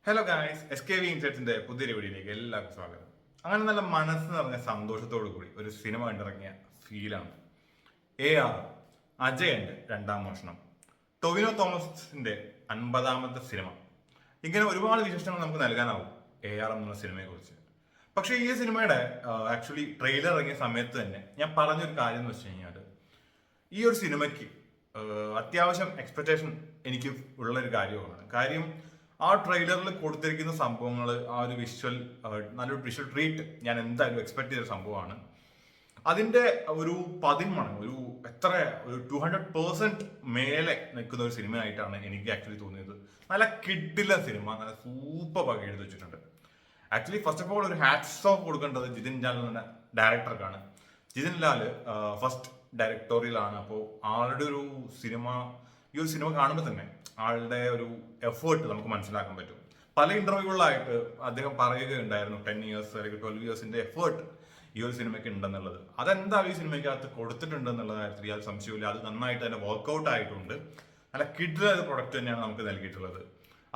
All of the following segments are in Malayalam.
ഹലോ ഗായ്സ്, SKV ഇൻസൈറ്റ്സിന്റെ പുതിയൊരു വീഡിയോയിലേക്ക് എല്ലാവർക്കും സ്വാഗതം. അങ്ങനെ നല്ല മനസ്സ് നിറഞ്ഞ സന്തോഷത്തോടു കൂടി ഒരു സിനിമ കണ്ടിറങ്ങിയ ഫീലാണ് AR അജയന്റെ രണ്ടാം മോഷണം, ടൊവിനോ തോമസിന്റെ 50ാമത്തെ സിനിമ. ഇങ്ങനെ ഒരുപാട് വിശേഷങ്ങൾ നമുക്ക് നൽകാനാവും AR എന്നുള്ള സിനിമയെ കുറിച്ച്. പക്ഷേ ഈ സിനിമയുടെ ആക്ച്വലി ട്രെയിലർ ഇറങ്ങിയ സമയത്ത് തന്നെ ഞാൻ പറഞ്ഞൊരു കാര്യം എന്ന് വെച്ച് കഴിഞ്ഞാൽ, ഈ ഒരു സിനിമയ്ക്ക് അത്യാവശ്യം എക്സ്പെക്ടേഷൻ എനിക്ക് ഉള്ളൊരു കാര്യമാണ്. കാര്യം ആ ട്രെയിലറിൽ കൊടുത്തിരിക്കുന്ന സംഭവങ്ങൾ, ആ ഒരു നല്ലൊരു വിഷ്വൽ ട്രീറ്റ് ഞാൻ എന്തായാലും എക്സ്പെക്ട് ചെയ്ത സംഭവമാണ്. അതിന്റെ ഒരു 10 മടങ്ങ്, ഒരു 200% മേലെ നിൽക്കുന്ന ഒരു സിനിമയായിട്ടാണ് എനിക്ക് ആക്ച്വലി തോന്നിയത്. നല്ല കിഡില സിനിമ, നല്ല സൂപ്പർ ആക്കി എഴുതി വെച്ചിട്ടുണ്ട്. ആക്ച്വലി ഫസ്റ്റ് ഓഫ് ഓൾ ഒരു ഹാറ്റ്സ് ഓഫ് കൊടുക്കേണ്ടത് ജിതിൻ ലാൽ എന്ന ഡയറക്ടർക്കാണ്. ജിതിൻ ലാൽ ഫസ്റ്റ് ഡയറക്ടോറിയലാണ്. അപ്പോൾ ആളുടെ ഒരു ഈ ഒരു സിനിമ കാണുമ്പോൾ തന്നെ ആളുടെ ഒരു എഫേർട്ട് നമുക്ക് മനസ്സിലാക്കാൻ പറ്റും. പല ഇന്റർവ്യൂകളിലായിട്ട് അദ്ദേഹം പറയുകയുണ്ടായിരുന്നു 10 ഇയേഴ്സ് അല്ലെങ്കിൽ 12 ഇയേഴ്സിന്റെ എഫേർട്ട് ഈ ഒരു സിനിമയ്ക്ക് ഉണ്ടെന്നുള്ളത്. അതെന്തായാലും ഈ സിനിമയ്ക്കകത്ത് കൊടുത്തിട്ടുണ്ട് എന്നുള്ള കാര്യത്തിൽ യാതൊരു സംശയമില്ല. അത് നന്നായിട്ട് തന്നെ വർക്ക്ഔട്ട് ആയിട്ടുണ്ട്. നല്ല കിഡിലെ പ്രൊഡക്റ്റ് തന്നെയാണ് നമുക്ക് നൽകിയിട്ടുള്ളത്.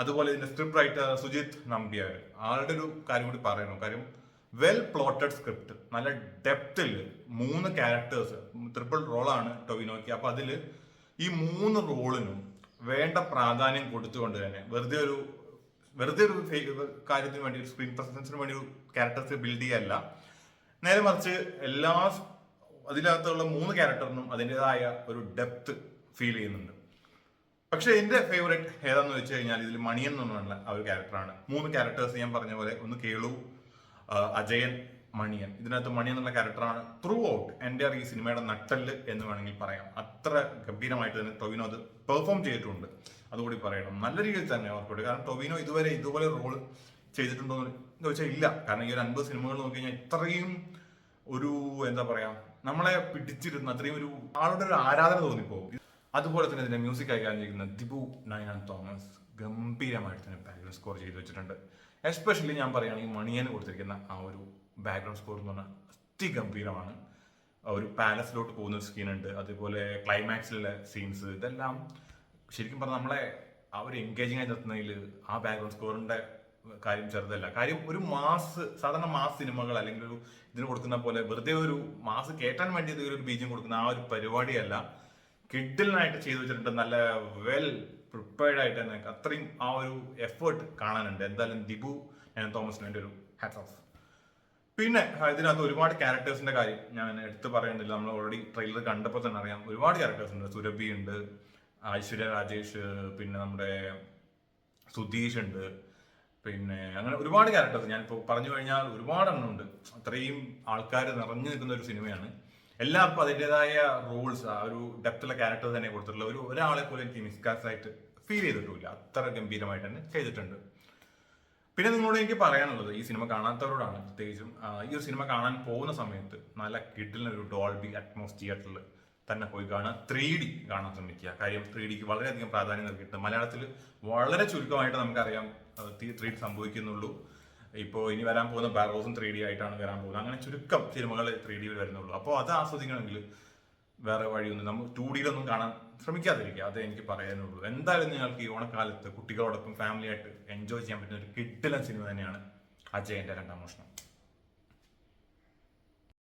അതുപോലെ ഇതിന്റെ സ്ക്രിപ്റ്റ് റൈറ്റർ സുജിത് നമ്പ്യാർ, ആളുടെ ഒരു കാര്യം കൂടി പറയണം. കാര്യം വെൽ പ്ലോട്ടഡ് സ്ക്രിപ്റ്റ്, നല്ല ഡെപ്തിൽ 3 ക്യാരക്ടേഴ്സ്, ട്രിപ്പിൾ റോളാണ് ടൊവിനോയ്ക്ക്. അപ്പൊ അതിൽ ഈ 3 റോളിനും വേണ്ട പ്രാധാന്യം കൊടുത്തുകൊണ്ട് തന്നെ വെറുതെ ഒരു കാര്യത്തിന് വേണ്ടി, സ്ക്രീൻ പ്രസൻസിന് വേണ്ടി ഒരു ക്യാരക്ടേഴ്സ് ബിൽഡ് ചെയ്യല്ല, നേരെ മറിച്ച് അതിനകത്തുള്ള 3 ക്യാരക്ടറിനും അതിൻ്റെതായ ഒരു ഡെപ്ത് ഫീൽ ചെയ്യുന്നുണ്ട്. പക്ഷെ എന്റെ ഫേവറേറ്റ് ഏതാന്ന് വെച്ച് കഴിഞ്ഞാൽ ഇതിൽ മണിയൻ എന്ന് പറഞ്ഞുള്ള ആ ഒരു ക്യാരക്ടറാണ്. 3 ക്യാരക്ടേഴ്സ് ഞാൻ പറഞ്ഞ പോലെ, ഒന്ന് കേളു, അജയൻ, മണിയൻ. ഇതിനകത്ത് മണിയൻ എന്നുള്ള ക്യാരക്ടറാണ് ത്രൂ ഔട്ട് എൻ്റെ ഈ സിനിമയുടെ നട്ടല് എന്ന് വേണമെങ്കിൽ പറയാം. അത്ര ഗംഭീരമായിട്ട് തന്നെ ടൊവിനോ അത് പെർഫോം ചെയ്തിട്ടുണ്ട്, അതുകൂടി പറയണം. നല്ല രീതിയിൽ തന്നെ വർക്കൗട്ട്. കാരണം ടൊവിനോ ഇതുപോലെ റോൾ ചെയ്തിട്ടുണ്ടോ എന്ന് ചോദിച്ചാൽ ഇല്ല. കാരണം ഈ ഒരു 50 സിനിമകൾ നോക്കി കഴിഞ്ഞാൽ ഇത്രയും ഒരു എന്താ പറയാ, നമ്മളെ പിടിച്ചിരുന്ന അത്രയും ഒരു ആളുടെ ഒരു ആരാധന തോന്നിപ്പോകും. അതുപോലെ തന്നെ ഇതിന്റെ മ്യൂസിക് കൈകാര്യം ചെയ്യുന്ന ദിബു നയനാൻ തോമസ് ഗംഭീരമായിട്ട് തന്നെ ബാക്ക്ഗ്രൗണ്ട് സ്കോർ ചെയ്ത് വെച്ചിട്ടുണ്ട്. എസ്പെഷ്യലി ഞാൻ പറയുകയാണെങ്കിൽ മണിയന് കൊടുത്തിരിക്കുന്ന ആ ഒരു ബാക്ക്ഗ്രൗണ്ട് സ്കോർ എന്ന് പറഞ്ഞാൽ അതിഗംഭീരമാണ്. ഒരു പാലസിലോട്ട് പോകുന്ന ഒരു സീനുണ്ട്, അതുപോലെ ക്ലൈമാക്സിലെ സീൻസ്, ഇതെല്ലാം ശരിക്കും പറഞ്ഞാൽ നമ്മളെ ആ ഒരു എൻഗേജിങ് ആയി നിർത്തുന്നതിൽ ആ ബാക്ക്ഗ്രൗണ്ട് സ്കോറിന്റെ കാര്യം ചെറുതല്ല. കാര്യം ഒരു സാധാരണ മാസ് സിനിമകൾ അല്ലെങ്കിൽ ഇതിന് കൊടുക്കുന്ന പോലെ വെറുതെ ഒരു മാസ് കയറ്റാൻ വേണ്ടി ഒരു ബീജം കൊടുക്കുന്ന ആ ഒരു പരിപാടിയല്ല. കിഡിലിനായിട്ട് ചെയ്തു വെച്ചിട്ടുണ്ട്. നല്ല വെൽ പ്രിപ്പയർഡ് ആയിട്ട് തന്നെ അത്രയും ആ ഒരു എഫേർട്ട് കാണാനുണ്ട്. എന്തായാലും ദിബു തോമസിന് വേണ്ടി ഒരു ഹാറ്റ്സ് ഓഫ്. പിന്നെ ഇതിനകത്ത് ഒരുപാട് ക്യാരക്ടേഴ്സിന്റെ കാര്യം ഞാൻ എടുത്തു പറയേണ്ടില്ല. നമ്മൾ ഓൾറെഡി ട്രെയിലർ കണ്ടപ്പോൾ തന്നെ അറിയാം, ഒരുപാട് ക്യാരക്ടേഴ്സ് ഉണ്ട്. സുരഭി ഉണ്ട്, ഐശ്വര്യ രാജേഷ്, പിന്നെ നമ്മുടെ സുധീഷ് ഉണ്ട്, പിന്നെ അങ്ങനെ ഒരുപാട് ക്യാരക്ടേഴ്സ് ഞാനിപ്പോൾ പറഞ്ഞു കഴിഞ്ഞാൽ ഒരുപാടെണ്ണം ഉണ്ട്. അത്രയും ആൾക്കാർ നിറഞ്ഞു നിൽക്കുന്ന ഒരു സിനിമയാണ്. എല്ലാവർക്കും അതിൻ്റെതായ റോൾസ്, ആ ഒരു ഡെപ്തുള്ള ക്യാരക്ടേഴ്സ് തന്നെ കൊടുത്തിട്ടുള്ള ഒരാളെ പോലെ എനിക്ക് മിസ്കാസ്റ്റ് ആയിട്ട് ഫീൽ ചെയ്തിട്ടില്ല. അത്ര ഗംഭീരമായിട്ട് തന്നെ ചെയ്തിട്ടുണ്ട്. പിന്നെ നിങ്ങളോട് എനിക്ക് പറയാനുള്ളത്, ഈ സിനിമ കാണാത്തവരോടാണ് പ്രത്യേകിച്ചും. ഈ ഒരു സിനിമ കാണാൻ പോകുന്ന സമയത്ത് നല്ല കിഡിലിനൊരു ഡോൾബി അറ്റ്മോസ് തിയേറ്ററിൽ തന്നെ പോയി കാണുക. 3D കാണാൻ ശ്രമിക്കുക. കാര്യം 3Dക്ക് വളരെയധികം പ്രാധാന്യം നൽകിയിട്ട് മലയാളത്തിൽ വളരെ ചുരുക്കമായിട്ട് നമുക്കറിയാം 3D സംഭവിക്കുന്നുള്ളൂ. ഇപ്പോൾ ഇനി വരാൻ പോകുന്ന ബാറോസും 3D ആയിട്ടാണ് വരാൻ പോകുന്നത്. അങ്ങനെ ചുരുക്കം സിനിമകൾ 3D വരുന്നുള്ളൂ. അപ്പോൾ അത് ആസ്വദിക്കണമെങ്കിൽ വേറെ വഴിയൊന്നും നമ്മൾ 2Dയിലൊന്നും കാണാൻ ശ്രമിക്കാതിരിക്കുക. അതേ എനിക്ക് പറയാനുള്ളൂ. എന്തായാലും നിങ്ങൾക്ക് ഈ ഓണക്കാലത്ത് കുട്ടികളോടൊപ്പം ഫാമിലി ആയിട്ട് എൻജോയ് ചെയ്യാൻ പറ്റുന്ന ഒരു കിഡിലൻ സിനിമ തന്നെയാണ് അജയന്റെ രണ്ടാം മോഷണം.